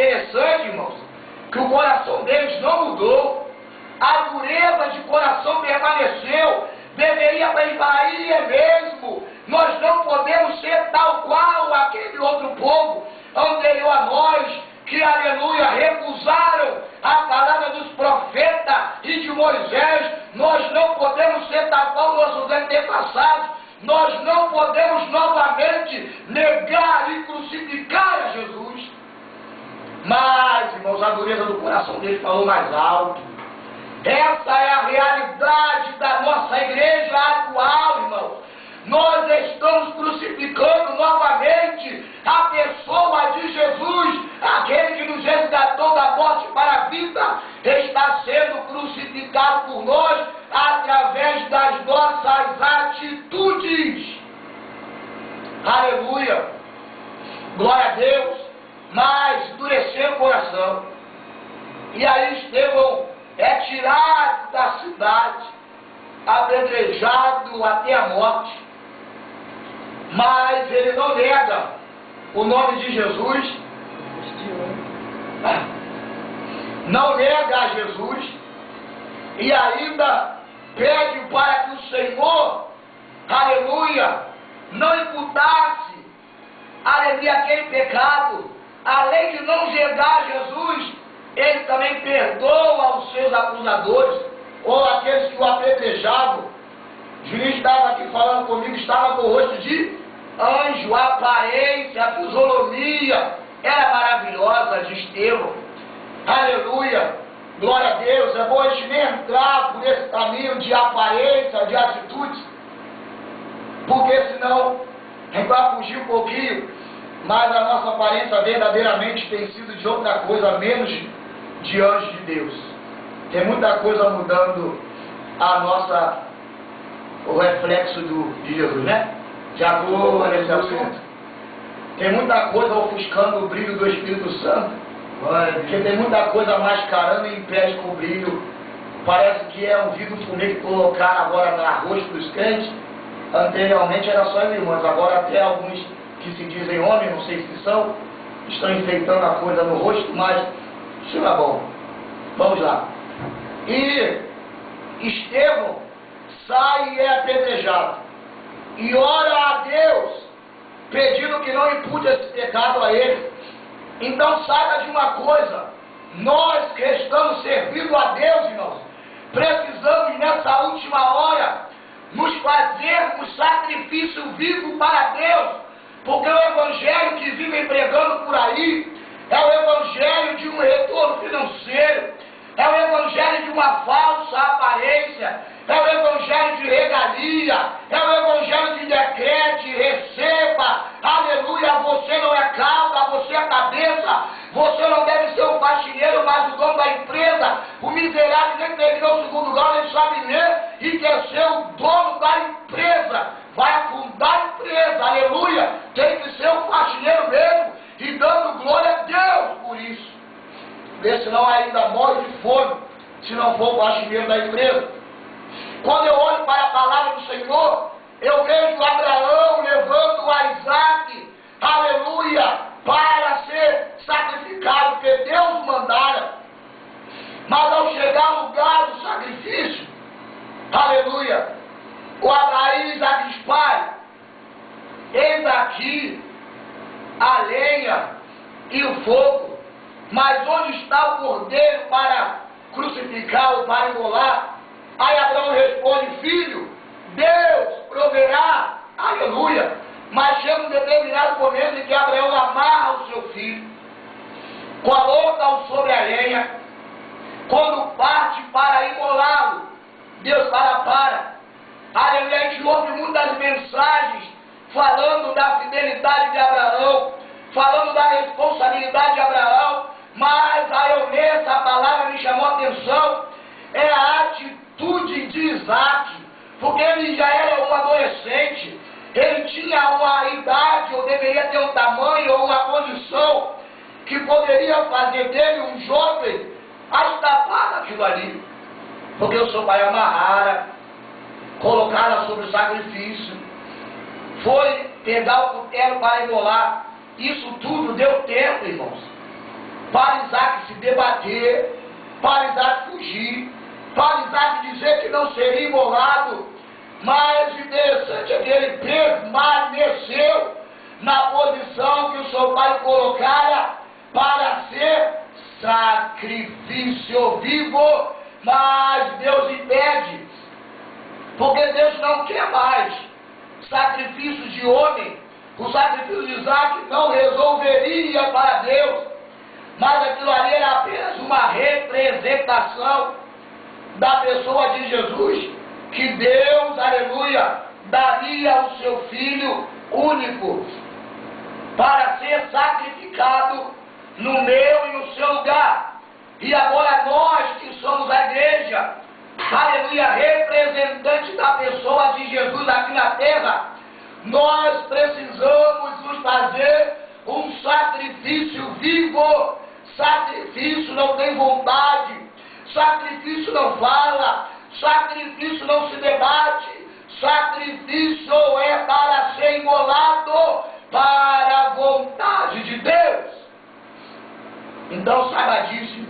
interessante, irmãos, que o coração deles não mudou, a dureza de coração permaneceu. Deveria pensar, aí é mesmo, nós não podemos ser tal qual aquele outro povo anterior a nós, que, aleluia, recusaram a palavra dos profetas e de Moisés. Nós não podemos ser tal qual nossos antepassados, nós não podemos novamente negar e crucificar a Jesus. Mas, irmãos, a dureza do coração deles falou mais alto. Essa é a realidade da nossa igreja atual, irmãos. Nós estamos crucificando novamente a pessoa de Jesus, aquele que nos resgatou da morte para a vida, está sendo crucificado por nós através das nossas atitudes. Aleluia! Glória a Deus! Mas endureceu o coração. E aí Estevão é tirado da cidade, apedrejado até a morte. Mas ele não nega o nome de Jesus, não nega a Jesus, e ainda pede para que o Senhor, aleluia, não imputasse, aleluia, aquele pecado. Além de não negar Jesus, ele também perdoa os seus acusadores, ou aqueles que o apedrejavam. O juiz estava aqui falando comigo, estava com o rosto de anjo, a aparência, a fisionomia era maravilhosa de Estevão. Aleluia, glória a Deus. É bom a gente nem entrar por esse caminho de aparência, de atitudes, porque senão a gente vai fugir um pouquinho, mas a nossa aparência verdadeiramente tem sido de outra coisa, menos de anjo de Deus. Tem muita coisa mudando o reflexo de Jesus, né? De agora nesse assunto. Tem muita coisa ofuscando o brilho do Espírito Santo, porque tem muita coisa mascarando e impede com o brilho. Parece que é um vidro fumê que colocaram agora no rosto dos crentes. Anteriormente era só as irmãs, agora até alguns que se dizem homens, não sei se são, estão enfeitando a coisa no rosto, mas isso não é bom. Vamos lá. E Estevão sai e é apedrejado, e ora a Deus, pedindo que não impute esse pecado a ele. Então saiba de uma coisa, nós que estamos servindo a Deus, irmãos, precisamos nessa última hora nos fazermos sacrifício vivo para Deus, porque o evangelho que vivem pregando por aí é o evangelho de um retorno financeiro, é o evangelho de uma falsa aparência, é o evangelho de regalia, é o evangelho de decrete, receba, aleluia. Você não é cauda, você é cabeça, você não deve ser o faxineiro, mas o dono da empresa. O miserável nem terminou o segundo grau, nem sabe ler e quer ser o dono da empresa, vai afundar a empresa, aleluia. Tem que ser o faxineiro mesmo e dando glória a Deus por isso, porque senão ainda morre de fome, se não for o faxineiro da empresa. Quando eu olho para a palavra do Senhor, eu vejo Abraão levando a Isaac, aleluia, para ser sacrificado, porque Deus o mandara. Mas ao chegar ao lugar do sacrifício, aleluia, o Abraão e Isaac diz: pai, eis aqui a lenha e o fogo, mas onde está o cordeiro para crucificar ou para imolar? Aí Abraão responde: filho, Deus proverá, aleluia. Mas chega um determinado momento em que Abraão amarra o seu filho, coloca-o sobre a lenha. Quando parte para imolá-lo, Deus para. Aleluia. A gente ouve muitas mensagens falando da fidelidade de Abraão, falando da responsabilidade de Abraão, mas aí eu leio essa palavra, me chamou a atenção, é a atitude de Isaac, porque ele já era um adolescente, ele tinha uma idade, ou deveria ter um tamanho, ou uma condição, que poderia fazer dele um jovem a escapar daquilo ali, porque o seu pai amarrara, colocá-la sobre o sacrifício, foi pegar o cutelo para imolar. Isso tudo deu tempo, irmãos, Isaac debater, para Isaac fugir, para Isaac dizer que não seria imolado. Mas o interessante é que ele permaneceu na posição que o seu pai colocara para ser sacrifício vivo. Mas Deus impede, porque Deus não quer mais sacrifício de homem. O sacrifício de Isaac não resolveria para Deus, mas aquilo ali era apenas uma representação da pessoa de Jesus, que Deus, aleluia, daria ao seu Filho único para ser sacrificado no meu e no seu lugar. E agora nós que somos a igreja, aleluia, representante da pessoa de Jesus aqui na terra, nós precisamos nos fazer um sacrifício vivo. Sacrifício não tem vontade, sacrifício não fala, sacrifício não se debate, sacrifício é para ser imolado para a vontade de Deus. Então saiba disso,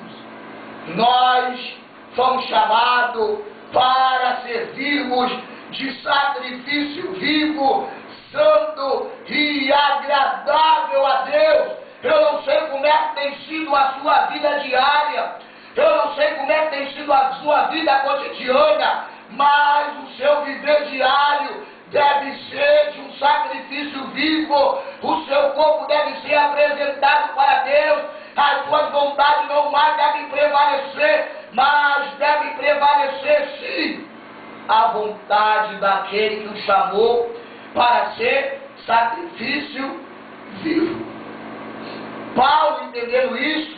nós somos chamados para servirmos de sacrifício vivo, santo e agradável a Deus. Eu não sei como é que tem sido a sua vida diária, eu não sei como é que tem sido a sua vida cotidiana, mas o seu viver diário deve ser de um sacrifício vivo. O seu corpo deve ser apresentado para Deus. As suas vontades não mais devem prevalecer, mas devem prevalecer sim a vontade daquele que o chamou para ser sacrifício vivo. Paulo, entendendo isso,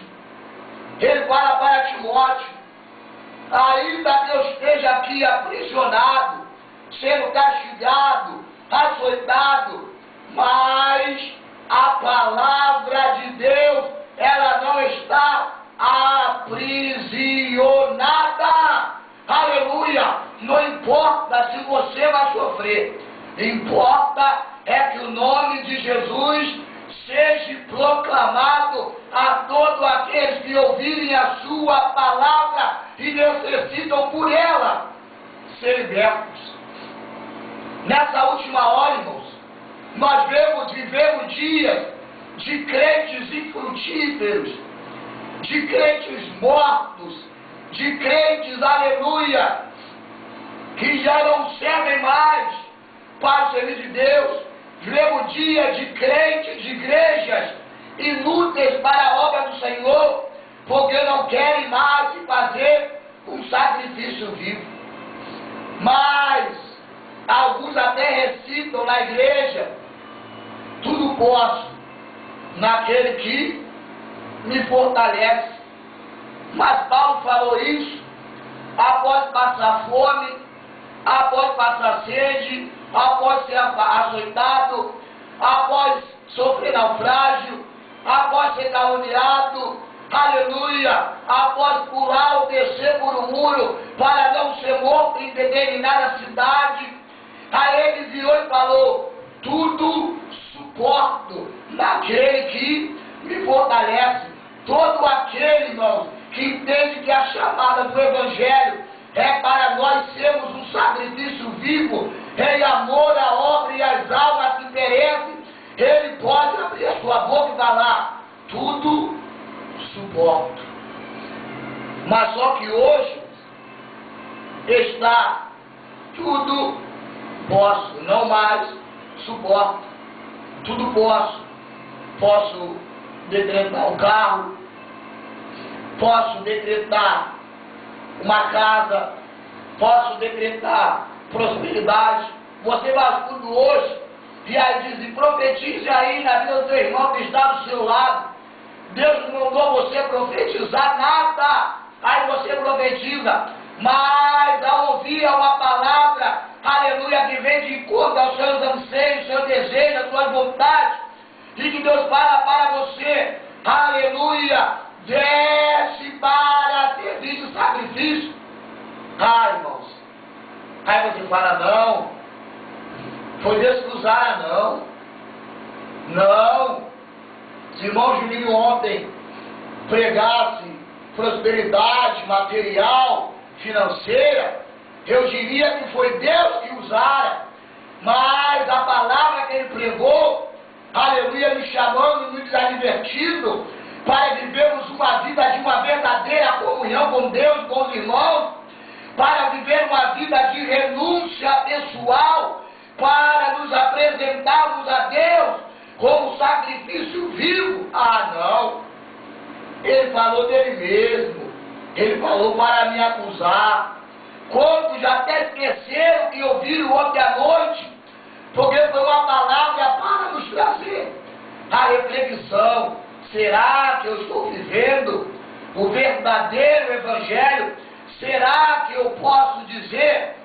ele fala para Timóteo: ainda que eu esteja aqui aprisionado, sendo castigado, açoitado, mas a palavra de Deus, ela não está aprisionada. Aleluia! Não importa se você vai sofrer, importa é que o nome de Jesus seja proclamado a todos aqueles que ouvirem a sua palavra e necessitam por ela ser libertos. Nessa última hora, irmãos, nós vivemos dias de crentes infrutíferos, de crentes mortos, de crentes, aleluia, que já não servem mais para o serviço de Deus. Vivemos dias de crentes, de igrejas inúteis para a obra do Senhor, porque não querem mais fazer um sacrifício vivo. Mas alguns até recitam na igreja: tudo posso naquele que me fortalece. Mas Paulo falou isso após passar fome, após passar sede, após ser açoitado, após sofrer naufrágio, após ser caluniado, aleluia, após pular ou descer por um muro para não ser morto em determinada cidade. Aí ele virou e falou: tudo suporto naquele que me fortalece. Todo aquele, irmão, que entende que a chamada do Evangelho é para nós sermos um sacrifício vivo, em amor à obra e às almas que perecem, ele pode abrir a sua boca e falar: tudo suporto. Mas só que hoje está tudo posso, não mais suporto. Tudo posso. Posso decretar um carro, posso decretar uma casa, posso decretar prosperidade. Você vai tudo hoje e aí diz: profetize aí na vida do seu irmão que está do seu lado. Deus não mandou você profetizar nada. Aí você profetiza, mas ao ouvir uma palavra, aleluia, que vem de encontro aos seus anseios, seus desejos, às suas vontades, e que Deus fala para você, aleluia, desce para servir de sacrifício. Irmãos, aí você fala: não, foi Deus que usaram, não. Os irmãos de mim ontem pregasse prosperidade material, financeira, eu diria que foi Deus que usara, mas a palavra que ele pregou, aleluia, me chamando, nos advertindo, para vivermos uma vida de uma verdadeira comunhão com Deus, com os irmãos, para viver uma vida de renúncia pessoal, para nos apresentarmos a Deus como sacrifício vivo. Ah, não! Ele falou dele mesmo, ele falou para me acusar. Quantos já até esqueceram que ouviram ontem à noite, porque foi uma palavra para nos trazer a reflexão. Será que eu estou vivendo o verdadeiro Evangelho? Será que eu posso dizer